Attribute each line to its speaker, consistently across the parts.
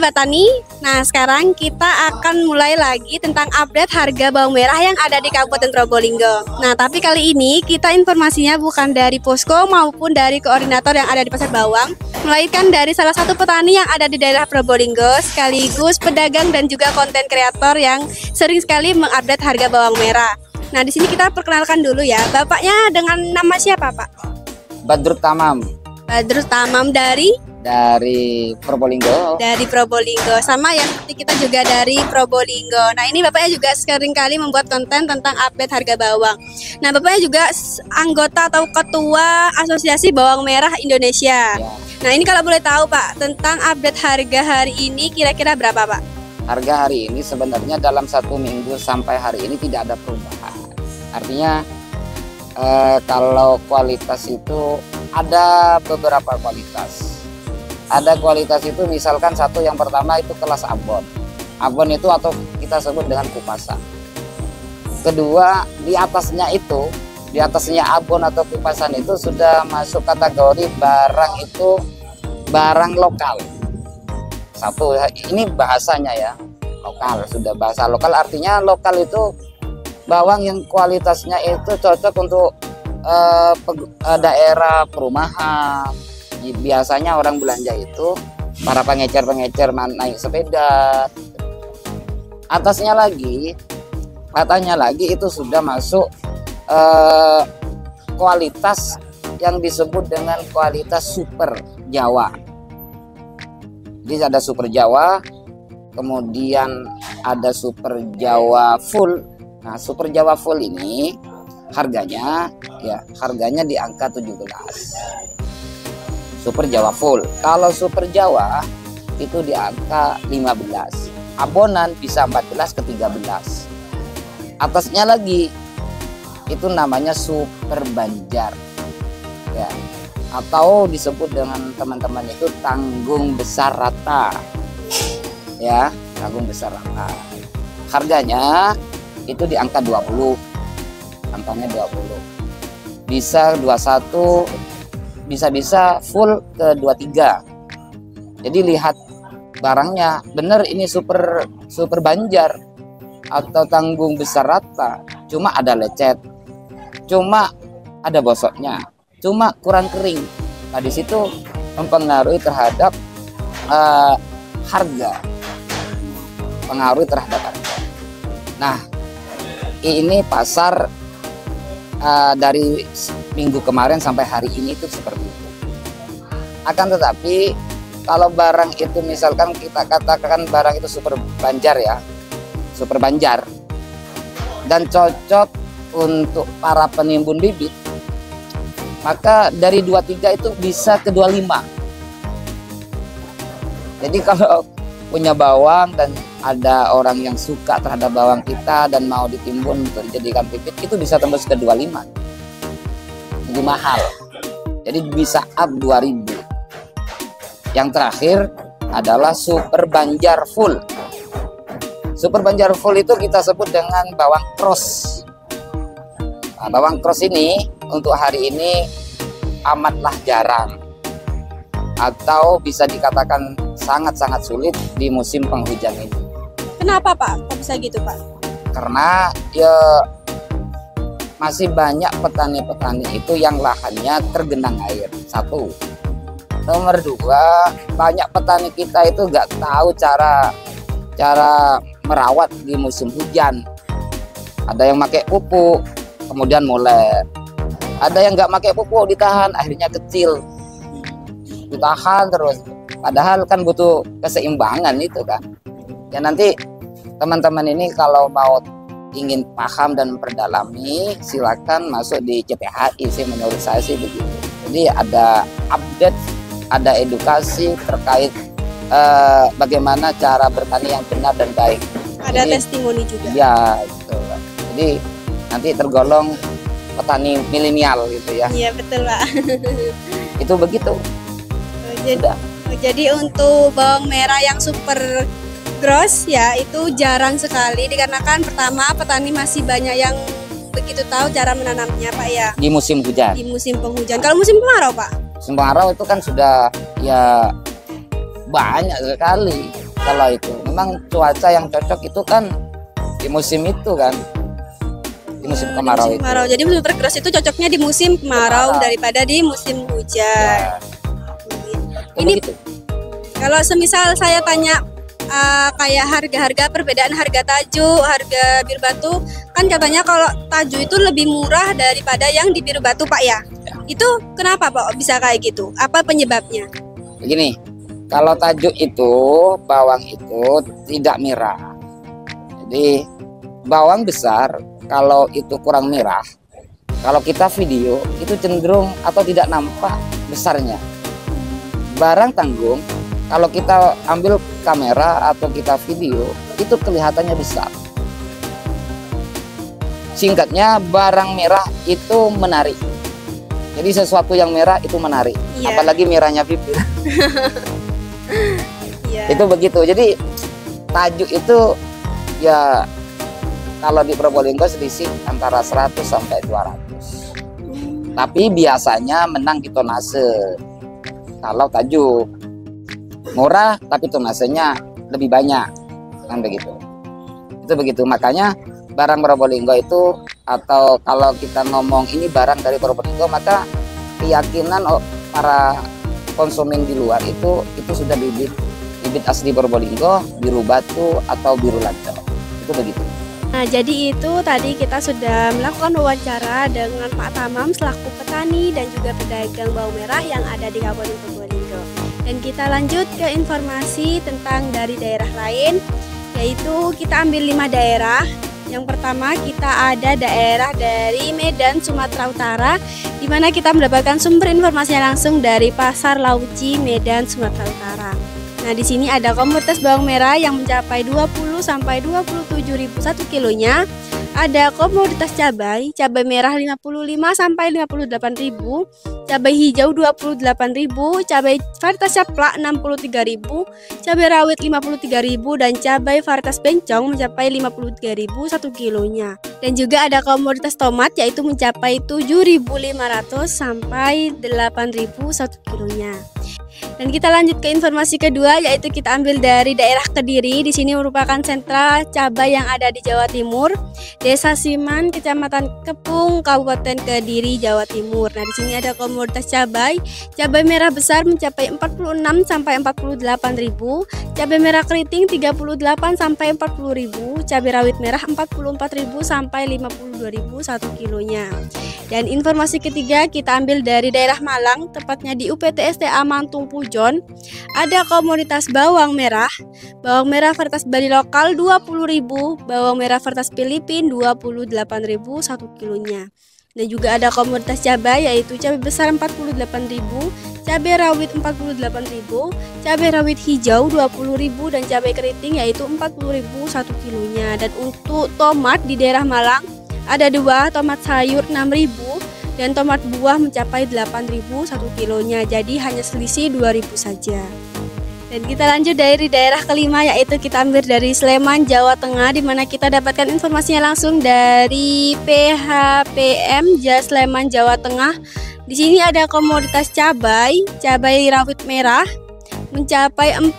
Speaker 1: Sobat Tani, nah sekarang kita akan mulai lagi tentang update harga bawang merah yang ada di Kabupaten Probolinggo. Nah tapi kali ini kita informasinya bukan dari posko maupun dari koordinator yang ada di pasar bawang, melainkan dari salah satu petani yang ada di daerah Probolinggo, sekaligus pedagang dan juga konten kreator yang sering sekali mengupdate harga bawang merah. Nah di sini kita perkenalkan dulu ya, bapaknya dengan nama siapa Pak?
Speaker 2: Badrut Tamam.
Speaker 1: Badrut Tamam
Speaker 2: dari Probolinggo.
Speaker 1: Dari Probolinggo, sama ya seperti kita juga dari Probolinggo. Nah ini bapaknya juga sering kali membuat konten tentang update harga bawang. Nah bapaknya juga anggota atau ketua Asosiasi Bawang Merah Indonesia.
Speaker 2: Ya.
Speaker 1: Nah ini kalau boleh tahu Pak, tentang update harga hari ini kira-kira berapa Pak?
Speaker 2: Harga hari ini sebenarnya dalam 1 minggu sampai hari ini tidak ada perubahan. Artinya kalau kualitas itu ada beberapa kualitas. Ada kualitas itu misalkan satu, yang pertama itu kelas abon. Abon itu atau kita sebut dengan kupasan. Kedua, di atasnya abon atau kupasan itu sudah masuk kategori barang itu barang lokal. Satu, ini bahasanya ya, lokal, sudah bahasa lokal, artinya lokal itu bawang yang kualitasnya itu cocok untuk daerah perumahan. Biasanya orang belanja itu para pengecer-pengecer naik sepeda. Atasnya lagi, katanya lagi itu sudah masuk kualitas yang disebut dengan kualitas super Jawa. Jadi ada super Jawa, kemudian ada super Jawa full. Nah, super Jawa full ini harganya di angka 17. Super Jawa full. Kalau Super Jawa itu di angka 15. Abonan bisa 14 ke 13. Atasnya lagi itu namanya Super Banjar. Ya. Atau disebut dengan teman-teman itu tanggung besar rata. Ya, tanggung besar rata. Harganya itu di angka 20. Angkanya 20. Bisa 21, bisa full ke 23. Jadi lihat barangnya, bener ini super Banjar atau tanggung besar rata, cuma ada lecet, cuma ada bosoknya, cuma kurang kering. Nah di situ mempengaruhi terhadap harga, pengaruh terhadap harga. Nah ini pasar dari minggu kemarin sampai hari ini itu seperti itu. Akan tetapi kalau barang itu misalkan kita katakan barang itu super Banjar ya, super Banjar, dan cocok untuk para penimbun bibit, maka dari 23 itu bisa ke 25. Jadi kalau punya bawang dan ada orang yang suka terhadap bawang kita dan mau ditimbun untuk dijadikan bibit, itu bisa tembus ke 25. Jadi mahal. Jadi bisa up 2000. Yang terakhir adalah Super Banjar full. Super Banjar full itu kita sebut dengan bawang cross. Nah, bawang cross ini untuk hari ini amatlah jarang, atau bisa dikatakan sangat-sangat sulit di musim penghujan ini.
Speaker 1: Kenapa Pak? Kok bisa gitu Pak?
Speaker 2: Karena ya masih banyak petani-petani itu yang lahannya tergenang air. Satu. Nomor dua, banyak petani kita itu nggak tahu cara merawat di musim hujan. Ada yang pakai pupuk, kemudian moler. Ada yang nggak pakai pupuk, ditahan, akhirnya kecil. Ditahan terus. Padahal kan butuh keseimbangan itu kan. Ya nanti teman-teman ini kalau mau ingin paham dan memperdalami, silakan masuk di CPHI sih, menurut saya sih begitu. Jadi ada update, ada edukasi terkait bagaimana cara bertani yang benar dan baik.
Speaker 1: Ada testimoni juga.
Speaker 2: Ya, gitu. Jadi nanti tergolong petani milenial gitu ya.
Speaker 1: Iya betul Pak.
Speaker 2: Itu begitu.
Speaker 1: Jadi untuk bawang merah yang super gross ya itu jarang sekali, dikarenakan pertama petani masih banyak yang begitu tahu cara menanamnya Pak ya.
Speaker 2: Di musim hujan.
Speaker 1: Di musim penghujan. Kalau musim kemarau Pak?
Speaker 2: Musim kemarau itu kan sudah ya banyak sekali. kalau itu. Memang cuaca yang cocok itu kan di musim itu kan, di musim kemarau
Speaker 1: musim
Speaker 2: itu.
Speaker 1: kemarau. Jadi supergrass itu cocoknya di musim kemarau daripada di musim hujan. Ini
Speaker 2: Begitu.
Speaker 1: kalau semisal saya tanya kayak harga-harga, perbedaan harga Taju, harga Biru Batu, kan katanya kalau Taju itu lebih murah daripada yang di Biru Batu, Pak ya? Itu kenapa Pak bisa kayak gitu? Apa penyebabnya?
Speaker 2: Begini, kalau tajuk itu bawang itu tidak merah. Jadi bawang besar kalau itu kurang merah, kalau kita video itu cenderung atau tidak nampak besarnya. Barang tanggung kalau kita ambil kamera atau kita video itu kelihatannya besar. Singkatnya, barang merah itu menarik. Jadi sesuatu yang merah itu menarik, apalagi merahnya bibir. Itu begitu. Jadi tajuk itu ya kalau di Probolinggo selisih antara 100 sampai 200. Tapi biasanya menang di tonase. Kalau tajuk murah tapi tonasenya lebih banyak, kan begitu. Itu begitu. Makanya barang Probolinggo itu, atau kalau kita ngomong ini barang dari Probolinggo, maka keyakinan para konsumen di luar itu sudah bibit asli Probolinggo, Biru Batu atau Biru Lancong. Itu begitu.
Speaker 1: Nah, jadi itu tadi kita sudah melakukan wawancara dengan Pak Tamam selaku petani dan juga pedagang bawang merah yang ada di Kabupaten Probolinggo. Dan kita lanjut ke informasi tentang dari daerah lain, yaitu kita ambil 5 daerah. Yang pertama kita ada daerah dari Medan, Sumatera Utara, di mana kita mendapatkan sumber informasinya langsung dari Pasar Lauci, Medan, Sumatera Utara. Nah, di sini ada komoditas bawang merah yang mencapai 20 sampai 27.000 1 kilonya. Ada komoditas cabai merah 55 sampai 58.000, cabai hijau 28.000, cabai varietas caplak 63.000, cabai rawit 53.000 dan cabai varietas bencong mencapai 53.000 1 kilonya. Dan juga ada komoditas tomat yaitu mencapai 7.500 sampai 8.000 1 kilonya. Dan kita lanjut ke informasi kedua, yaitu kita ambil dari daerah Kediri. Di sini merupakan sentra cabai yang ada di Jawa Timur, Desa Siman, Kecamatan Kepung, Kabupaten Kediri, Jawa Timur. Nah, di sini ada komoditas cabai merah besar mencapai 46 sampai 48.000, cabai merah keriting 38 sampai 40.000, cabai rawit merah 44.000 sampai 52.000 1 kilonya. Dan informasi ketiga kita ambil dari daerah Malang, tepatnya di UPTSTA Mantung Pujon. Ada komoditas bawang merah varietas Bali lokal 20.000, bawang merah varietas Filipin 28.000 1 kilonya. Dan juga ada komoditas cabai yaitu cabai besar 48.000, cabai rawit 48.000, cabai rawit hijau 20.000 dan cabai keriting yaitu 40.000 1 kilonya. Dan untuk tomat di daerah Malang ada 2, tomat sayur 6.000 dan tomat buah mencapai 8.000 1 kilonya. Jadi hanya selisih 2.000 saja. Dan kita lanjut dari daerah kelima, yaitu kita ambil dari Sleman, Jawa Tengah, di mana kita dapatkan informasinya langsung dari PHPM Sleman, Jawa Tengah. Di sini ada komoditas cabai rawit merah mencapai 47,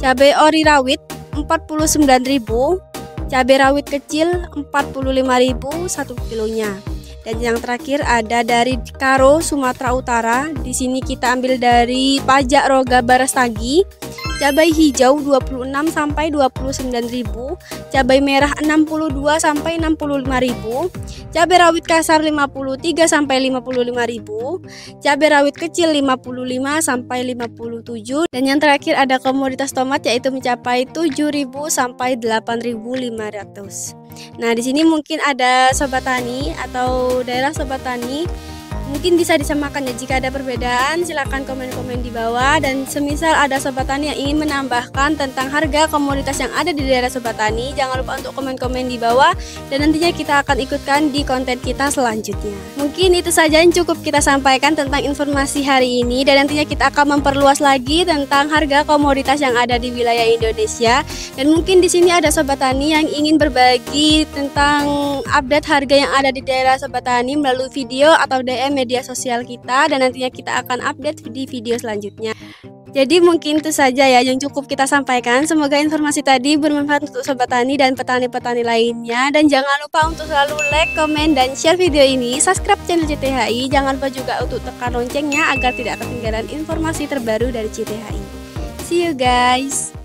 Speaker 1: cabai ori rawit 49.000, cabai rawit kecil 45.000 1 kilonya. Dan yang terakhir ada dari Karo, Sumatera Utara. Di sini kita ambil dari Pajak Roga Barastagi. Cabai hijau 26 sampai 29.000, cabai merah 62 sampai 65.000, cabai rawit kasar 53 sampai 55.000, cabai rawit kecil 55 sampai 57, dan yang terakhir ada komoditas tomat yaitu mencapai 7.000 sampai 8.500. Nah, di sini mungkin ada sobat tani atau daerah sobat tani, mungkin bisa disamakan ya. Jika ada perbedaan silakan komen-komen di bawah, dan semisal ada sobat tani yang ingin menambahkan tentang harga komoditas yang ada di daerah sobat tani, jangan lupa untuk komen-komen di bawah dan nantinya kita akan ikutkan di konten kita selanjutnya. Mungkin itu saja yang cukup kita sampaikan tentang informasi hari ini, dan nantinya kita akan memperluas lagi tentang harga komoditas yang ada di wilayah Indonesia. Dan mungkin di sini ada sobat tani yang ingin berbagi tentang update harga yang ada di daerah sobat tani melalui video atau DM media sosial kita, dan nantinya kita akan update di video selanjutnya. Jadi mungkin itu saja ya yang cukup kita sampaikan. Semoga informasi tadi bermanfaat untuk sobat tani dan petani-petani lainnya. Dan jangan lupa untuk selalu like, komen, dan share video ini. Subscribe channel CTHI. Jangan lupa juga untuk tekan loncengnya agar tidak ketinggalan informasi terbaru dari CTHI. See you guys.